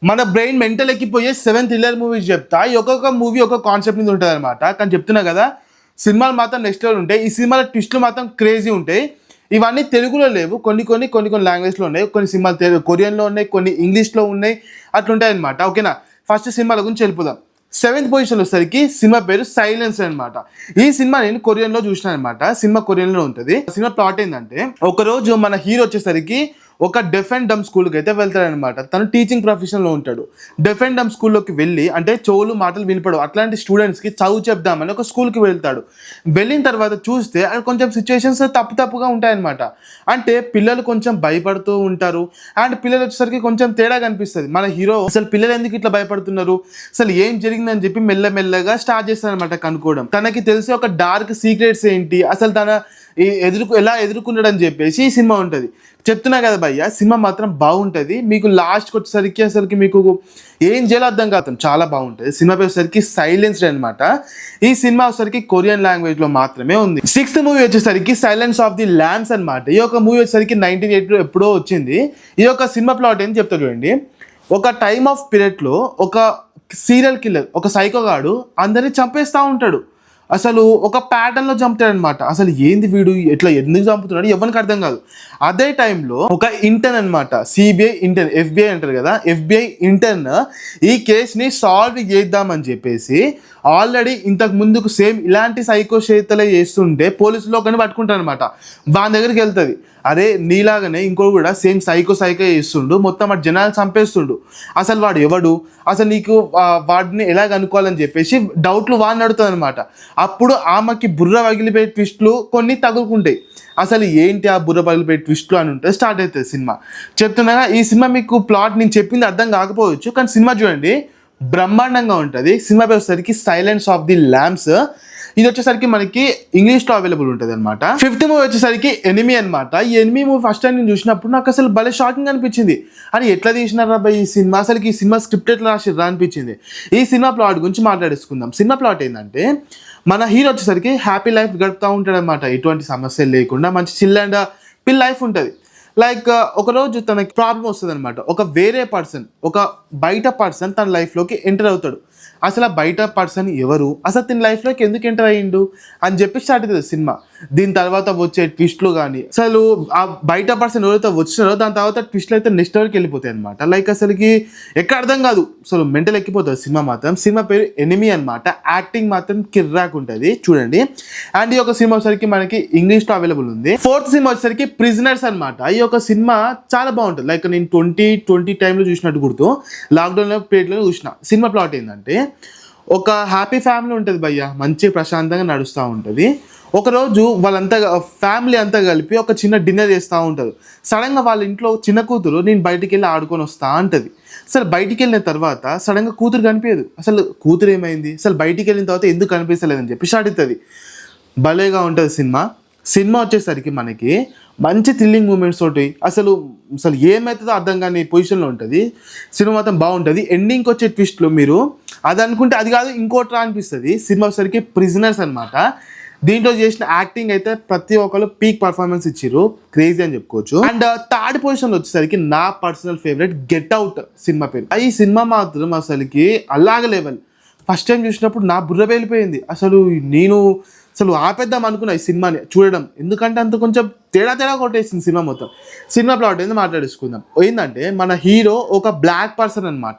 మన brain mental ఎక్కిపోయే 7 thriller movies చెప్తా. ఈ ఒక్కొక్క మూవీ ఒక కాన్సెప్ట్ మీద ఉంటుంది అనమాట. కానీ చెప్తున్నా కదా, సినిమాలు మాత్రం నెక్స్ట్ లెవెల్ ఉంటాయి. ఈ సినిమాల ట్విస్టులు మాత్రం క్రేజీ ఉంటాయి. ఇవన్నీ తెలుగులో లేవు, కొన్ని లాంగ్వేజ్లో ఉన్నాయి. కొన్ని సినిమాలు తెలుగు కొరియన్లో ఉన్నాయి, కొన్ని ఇంగ్లీష్లో ఉన్నాయి, అట్లుంటాయి అనమాట. ఓకేనా, ఫస్ట్ సినిమాల గురించి వెళ్ళిపోదాం. 7th పొజిషన్ వచ్చేసరికి సినిమా పేరు సైలెన్స్ అనమాట. ఈ సినిమా నేను కొరియన్లో చూసిన అనమాట. సినిమా కొరియన్లో ఉంటుంది. సినిమా ప్లాట్ ఏంటంటే, ఒకరోజు మన హీరో వచ్చేసరికి ఒక డెఫ్ అండ్ డమ్ స్కూల్కి అయితే వెళ్తాడనమాట. తను టీచింగ్ ప్రొఫెషన్లో ఉంటాడు. డెఫ్ అండ్ డమ్ స్కూల్లోకి వెళ్ళి, అంటే చెవులు మాటలు వినపడవు అట్లాంటి స్టూడెంట్స్కి చదువు చెప్దామని ఒక స్కూల్కి వెళ్తాడు. వెళ్ళిన తర్వాత చూస్తే అక్కడ కొంచెం సిచ్యువేషన్స్ తప్పుగా ఉంటాయన్నమాట. అంటే పిల్లలు కొంచెం భయపడుతూ ఉంటారు. అండ్ పిల్లలు వచ్చేసరికి కొంచెం తేడా కనిపిస్తుంది. మన హీరో అసలు పిల్లలు ఎందుకు ఇట్లా భయపడుతున్నారు, అసలు ఏం జరిగిందని చెప్పి మెల్లమెల్లగా స్టార్ట్ చేస్తారనమాట కనుక్కోవడం. తనకి తెలిసి ఒక డార్క్ సీక్రెట్స్ ఏంటి, అసలు తన ఎలా ఎదుర్కొన్నాడని చెప్పేసి ఈ సినిమా ఉంటుంది. చెప్తున్నా కదా భయ్య, సినిమా మాత్రం బాగుంటుంది. మీకు లాస్ట్కి వచ్చేసరికి అసలుకి మీకు ఏం చేయాలో అర్థం కాదు, చాలా బాగుంటుంది. సినిమా పేరు వచ్చేసరికి సైలెన్స్ అనమాట. ఈ సినిమా వచ్చేసరికి కొరియన్ లాంగ్వేజ్లో మాత్రమే ఉంది. 6th మూవీ వచ్చేసరికి సైలెన్స్ ఆఫ్ ది ల్యాంబ్స్ అనమాట. ఈ యొక్క మూవీ వచ్చేసరికి 1980 ఎప్పుడో వచ్చింది. ఈ యొక్క సినిమా ప్లాట్ ఏం చెప్తా చూడండి. ఒక టైమ్ ఆఫ్ పీరియడ్లో ఒక సీరియల్ కిల్లర్, ఒక సైకోగాడు అందరినీ చంపేస్తూ ఉంటాడు. అసలు ఒక ప్యాటర్న్లో చంపుతాడు అనమాట. అసలు ఏంది వీడు ఎట్లా ఎందుకు చంపుతున్నాడు ఎవరికి అర్థం కాదు. అదే టైంలో ఒక ఇంటర్న్ అనమాట, సిబిఐ ఇంటర్న్, ఎఫ్బిఐ అంటారు కదా, ఎఫ్బిఐ ఇంటర్న్ ఈ కేసుని సాల్వ్ చేద్దామని చెప్పేసి ఆల్రెడీ ఇంతకు ముందుకు సేమ్ ఇలాంటి సైకో చేతలే చేస్తుంటే పోలీసులు ఒకరిని పట్టుకుంటారు అనమాట. వాని దగ్గరికి వెళ్తుంది, అరే నీలాగానే ఇంకో కూడా సేమ్ సైకో చేస్తుండు, మొత్తం ఆ జనాలు చంపేస్తుండు, అసలు వాడు ఎవడు, అసలు నీకు వాడిని ఎలా కనుక్కోవాలని చెప్పేసి డౌట్లు వాడిని అడుగుతుంది అనమాట. అప్పుడు ఆమెకి బుర్ర పగిలిపోయే ట్విస్టులు కొన్ని తగులుకుంటాయి. అసలు ఏంటి ఆ బుర్ర పగిలిపోయే ట్విస్టులు అని ఉంటే స్టార్ట్ అవుతుంది సినిమా. చెప్తున్నాగా, ఈ సినిమా మీకు ప్లాట్ నేను చెప్పింది అర్థం కాకపోవచ్చు, కానీ సినిమా చూడండి బ్రహ్మాండంగా ఉంటుంది. సినిమా పేరు వచ్చేసరికి సైలెన్స్ ఆఫ్ ది ల్యాంబ్స్. ఇది వచ్చేసరికి మనకి ఇంగ్లీష్లో అవైలబుల్ ఉంటుంది అనమాట. 5th మూవీ వచ్చేసరికి ఎనిమీ అనమాట. ఈ ఎనిమీ మూవీ ఫస్ట్ టైం నేను చూసినప్పుడు నాకు అసలు భలే షాకింగ్ అనిపించింది. అని ఎట్లా తీసినారా ఈ సినిమా, అసలు ఈ సినిమా స్క్రిప్ట్ ఎట్లా రాసిర్రా అనిపించింది. ఈ సినిమా ప్లాట్ గురించి మాట్లాడేసుకుందాం. సినిమా ప్లాట్ ఏంటంటే, మన హీరో వచ్చేసరికి హ్యాపీ లైఫ్ గడుపుతూ ఉంటాడు అనమాట. ఎటువంటి సమస్యలు లేకుండా మంచి చిల్ అండ్ పిల్ లైఫ్ ఉంటుంది. లైక్ ఒకరోజు తనకి ప్రాబ్లం వస్తుంది అనమాట. ఒక వేరే పర్సన్, ఒక బయట పర్సన్ తన లైఫ్లోకి ఎంటర్ అవుతాడు. అసలు ఆ బయట పర్సన్ ఎవరు, అసలు తన లైఫ్లోకి ఎందుకు ఎంటర్ అయ్యిండు అని చెప్పి స్టార్ట్ అవుతుంది సినిమా. దీని తర్వాత వచ్చే ట్విస్ట్లు కానీ, అసలు ఆ బయట పర్సన్ ఎవరైతే వచ్చినారో దాని తర్వాత ట్విస్ట్లు అయితే నెక్స్ట్ లెవెల్కి వెళ్ళిపోతాయి అనమాట. లైక్ అసలుకి ఎక్కడ అర్థం కాదు, అసలు మెంటల్ ఎక్కిపోతుంది సినిమా మాత్రం. సినిమా పేరు ఎనిమీ అనమాట. యాక్టింగ్ మాత్రం కిర్రాక్ ఉంటుంది, చూడండి. అండ్ ఈ యొక్క సినిమా వచ్చేసరికి మనకి ఇంగ్లీష్లో అవైలబుల్ ఉంది. 4th సినిమా వచ్చేసరికి ప్రిజనర్స్ అనమాట. ఈ యొక్క సినిమా చాలా బాగుంటుంది. లైక్ నేను 2020 టైంలో చూసినట్టు గుర్తు, లాక్డౌన్లో పీరియడ్లో చూసిన. సినిమా ప్లాట్ ఏంటంటే, ఒక హ్యాపీ ఫ్యామిలీ ఉంటుంది భయ్య, మంచి ప్రశాంతంగా నడుస్తూ ఉంటుంది. ఒకరోజు వాళ్ళంతా ఫ్యామిలీ అంతా కలిపి ఒక చిన్న డిన్నర్ చేస్తూ ఉంటారు. సడన్గా వాళ్ళ ఇంట్లో చిన్న కూతురు నేను బయటికి వెళ్ళి ఆడుకొని వస్తా అంటది. అసలు బయటికి వెళ్ళిన తర్వాత సడన్గా కూతురు కనిపించదు. అసలు కూతురు ఏమైంది, అసలు బయటికి వెళ్ళిన తర్వాత ఎందుకు కనిపించలేదని చెప్పి స్టార్ట్ అవుతుంది. భలేగా ఉంటుంది సినిమా. సినిమా వచ్చేసరికి మనకి మంచి థ్రిల్లింగ్ మూమెంట్స్ తోటి అసలు ఏమవుతుందో అర్థం కాని పొజిషన్లో ఉంటుంది. సినిమా మాత్రం బాగుంటుంది. ఎండింగ్కి వచ్చే ట్విస్ట్లు మీరు అది అనుకుంటే అది కాదు ఇంకోట్రా అనిపిస్తుంది. సినిమా వచ్చేసరికి ప్రిజనర్స్ అనమాట. దీంట్లో చేసిన యాక్టింగ్ అయితే ప్రతి ఒక్కరు పీక్ పర్ఫార్మెన్స్ ఇచ్చారు, క్రేజీ అని చెప్పుకోవచ్చు. అండ్ 3rd పొజిషన్లో వచ్చేసరికి నా personal favourite get out cinema పేరు. ఈ సినిమా మాత్రం అసలుకి అలాగే లెవెల్. ఫస్ట్ టైం చూసినప్పుడు నా బుర్ర వెళ్ళిపోయింది. అసలు ఆపేద్దాం అనుకున్నా ఈ సినిమాని చూడడం, ఎందుకంటే అంత కొంచెం తేడా కొట్టేసింది సినిమా మొత్తం. సినిమా ప్లాట్ ఏంది మాట్లాడేసుకుందాం. ఏంటంటే, మన హీరో ఒక బ్లాక్ పర్సన్ అనమాట.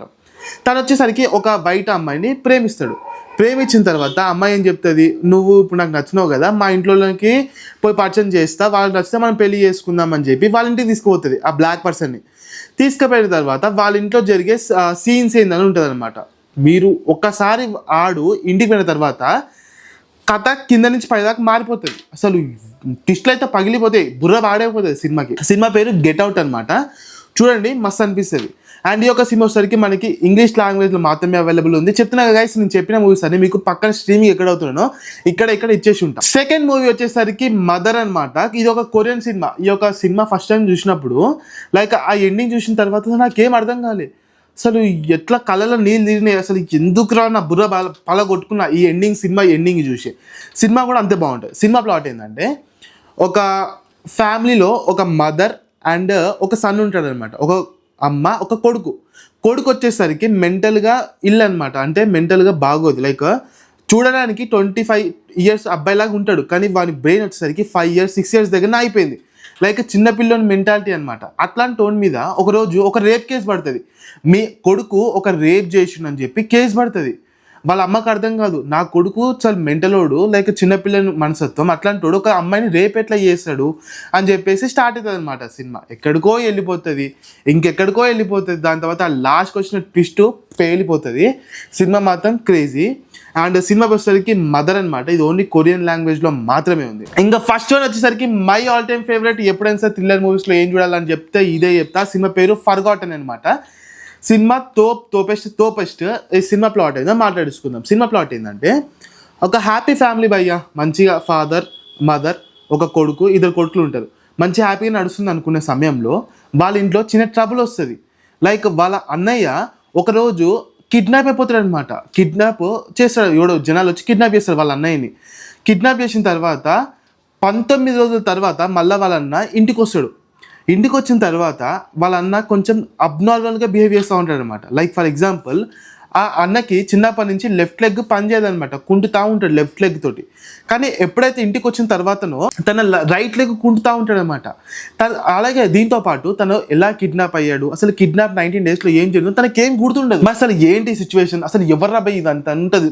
తను వచ్చేసరికి ఒక వైట్ అమ్మాయిని ప్రేమిస్తాడు. ప్రేమించిన తర్వాత అమ్మాయి ఏం చెప్తుంది, నువ్వు ఇప్పుడు నాకు నచ్చినావు కదా, మా ఇంట్లోకి పోయి పరిచయం చేస్తా, వాళ్ళు నచ్చితే మనం పెళ్లి చేసుకుందాం అని చెప్పి వాళ్ళ ఇంటికి తీసుకుపోతుంది. ఆ బ్లాక్ పర్సన్ని తీసుకుపోయిన తర్వాత వాళ్ళ ఇంట్లో జరిగే సీన్స్ ఏందని ఉంటుంది అనమాట. మీరు ఒక్కసారి ఇంటికి పోయిన తర్వాత కథ కింద నుంచి పైదాకా మారిపోతుంది. అసలు ట్విస్ట్లు అయితే పగిలిపోతాయి, బుర్ర పాడైపోతుంది సినిమాకి. సినిమా పేరు గెట్ అవుట్ అనమాట. చూడండి, మస్తు అనిపిస్తుంది. అండ్ ఈ యొక్క సినిమా వచ్చేసరికి మనకి ఇంగ్లీష్ లాంగ్వేజ్లో మాత్రమే అవైలబుల్ ఉంది. చెప్తున్నా గైస్, నేను చెప్పిన మూవీస్ అన్ని మీకు పక్కన స్ట్రీమింగ్ ఎక్కడ అవుతున్నానో ఇక్కడ ఇచ్చేసి ఉంటాను. 2nd మూవీ వచ్చేసరికి మదర్ అనమాట. ఇది ఒక కొరియన్ సినిమా. ఈ యొక్క సినిమా ఫస్ట్ టైం చూసినప్పుడు లైక్ ఆ ఎండింగ్ చూసిన తర్వాత నాకేం అర్థం కాలేదు. అసలు ఎట్లా కళ్ళలో నీళ్ళు తిరిగినాయి, అసలు ఎందుకురా నా బుర్ర పల కొట్టుకున్న ఈ సినిమా ఎండింగ్ చూసి. సినిమా కూడా అంతే బాగుంటుంది. సినిమా ప్లాట్ ఏంటంటే, ఒక ఫ్యామిలీలో ఒక మదర్ అండ్ ఒక సన్ ఉంటాడు అనమాట. ఒక అమ్మ, ఒక కొడుకు. కొడుకు వచ్చేసరికి మెంటల్గా ఇల్లు అనమాట, అంటే మెంటల్గా బాగోదు. లైక్ చూడడానికి 25 years అబ్బాయిలాగా ఉంటాడు, కానీ వాని బ్రెయిన్ వచ్చేసరికి 5 years 6 years దగ్గర అయిపోయింది. లైక్ చిన్నపిల్లని మెంటాలిటీ అనమాట. అట్లాంటి టోన్ మీద ఒకరోజు ఒక రేప్ కేసు పడుతుంది. మీ కొడుకు ఒక రేప్ చేసిండని చెప్పి కేసు పడుతుంది. వాళ్ళ అమ్మకి అర్థం కాదు, నా కొడుకు చాలా మెంటలోడు, లైక్ చిన్నపిల్లని మనసత్వం, అట్లాంటి వాడు ఒక అమ్మాయిని రేప్ ఎట్లా చేస్తాడు అని చెప్పేసి స్టార్ట్ అవుతుంది అనమాట సినిమా. ఎక్కడికో వెళ్ళిపోతుంది, ఇంకెక్కడికో వెళ్ళిపోతుంది. దాని తర్వాత లాస్ట్కి వచ్చిన ట్విస్ట్ పేలిపోతుంది. సినిమా మాత్రం క్రేజీ. అండ్ సినిమా వచ్చేసరికి మదర్ అనమాట. ఇది ఓన్లీ కొరియన్ లాంగ్వేజ్లో మాత్రమే ఉంది. ఇంకా ఫస్ట్ వన్ వచ్చేసరికి మై ఆల్ టైమ్ ఫేవరెట్, ఎప్పుడైనా సరే థ్రిల్లర్ మూవీస్లో ఏం చూడాలని చెప్తే ఇదే చెప్తా. సినిమా పేరు ఫర్గాటన్ అనమాట. సినిమా తోపెస్ట్. ఈ సినిమా ప్లాట్ ఏదో మాట్లాడుకుందాం. సినిమా ప్లాట్ ఏంటంటే, ఒక హ్యాపీ ఫ్యామిలీ భయ్య, మంచిగా ఫాదర్ మదర్ ఒక కొడుకు, 2 కొడుకులు ఉంటారు. మంచి హ్యాపీగా నడుస్తుంది అనుకునే సమయంలో వాళ్ళ ఇంట్లో చిన్న ట్రబుల్ వస్తుంది. లైక్ వాళ్ళ అన్నయ్య ఒకరోజు కిడ్నాప్ అయిపోతాడు అనమాట. కిడ్నాప్ చేస్తాడు, ఎవడో జనాలు వచ్చి కిడ్నాప్ చేస్తారు వాళ్ళ అన్నయ్యని. కిడ్నాప్ చేసిన తర్వాత 19 రోజుల తర్వాత మళ్ళీ వాళ్ళ అన్న ఇంటికి వస్తాడు. ఇంటికి వచ్చిన తర్వాత వాళ్ళ అన్న కొంచెం అబ్నార్మల్గా బిహేవ్ చేస్తూ ఉంటాడు అనమాట. లైక్ ఫర్ ఎగ్జాంపుల్, ఆ అన్నకి చిన్నప్పటి నుంచి లెఫ్ట్ లెగ్ పనిచేయదనమాట, కుంటుతూ ఉంటాడు లెఫ్ట్ లెగ్ తోటి. కానీ ఎప్పుడైతే ఇంటికి వచ్చిన తర్వాతనో తన రైట్ లెగ్ కుంటుతూ ఉంటాడు అనమాట. అలాగే దీంతో పాటు తను ఎలా కిడ్నాప్ అయ్యాడు, అసలు కిడ్నాప్ 19 daysలో ఏం జరిగిందో తనకేం గుర్తుండదు. మరి అసలు ఏంటి సిచ్యువేషన్, అసలు ఎవర్రా భయ్ ఇదంతా ఉంటుంది.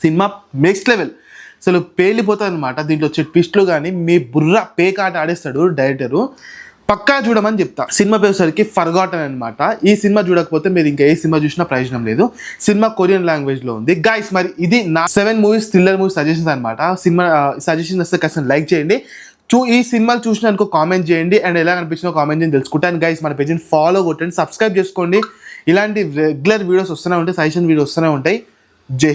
సినిమా నెక్స్ట్ లెవెల్, అసలు పేలిపోతుంది అనమాట. దీంట్లో వచ్చే ట్విస్ట్లు కానీ మీ బుర్ర పేకాట ఆడేస్తాడు డైరెక్టరు. పక్కా చూడమని చెప్తా. సినిమా పేరుసరికి ఫర్గాటన్ అనమాట. ఈ సినిమా చూడకపోతే మీరు ఇంకా ఏ సినిమా చూసినా ప్రయోజనం లేదు. సినిమా కొరియన్ లాంగ్వేజ్లో ఉంది. గైస్, మరి ఇది నా 7 మూవీస్ థ్రిల్లర్ మూవీస్ సజెషన్స్ అనమాట. సినిమా సజెషన్స్ వస్తే ఖచ్చితంగా లైక్ చేయండి. ఈ సినిమాలు చూసినందుకు కామెంట్ చేయండి, అండ్ ఎలా అనిపించిందో కామెంట్ చేయండి తెలుసుకుంటాను. గైస్, మన పేజ్ని ఫాలో కొట్టండి, సబ్స్క్రైబ్ చేసుకోండి. ఇలాంటి రెగ్యులర్ వీడియోస్ వస్తూనే ఉంటాయి, సజెషన్ వీడియోస్ వస్తూనే ఉంటాయి. జై హింద్.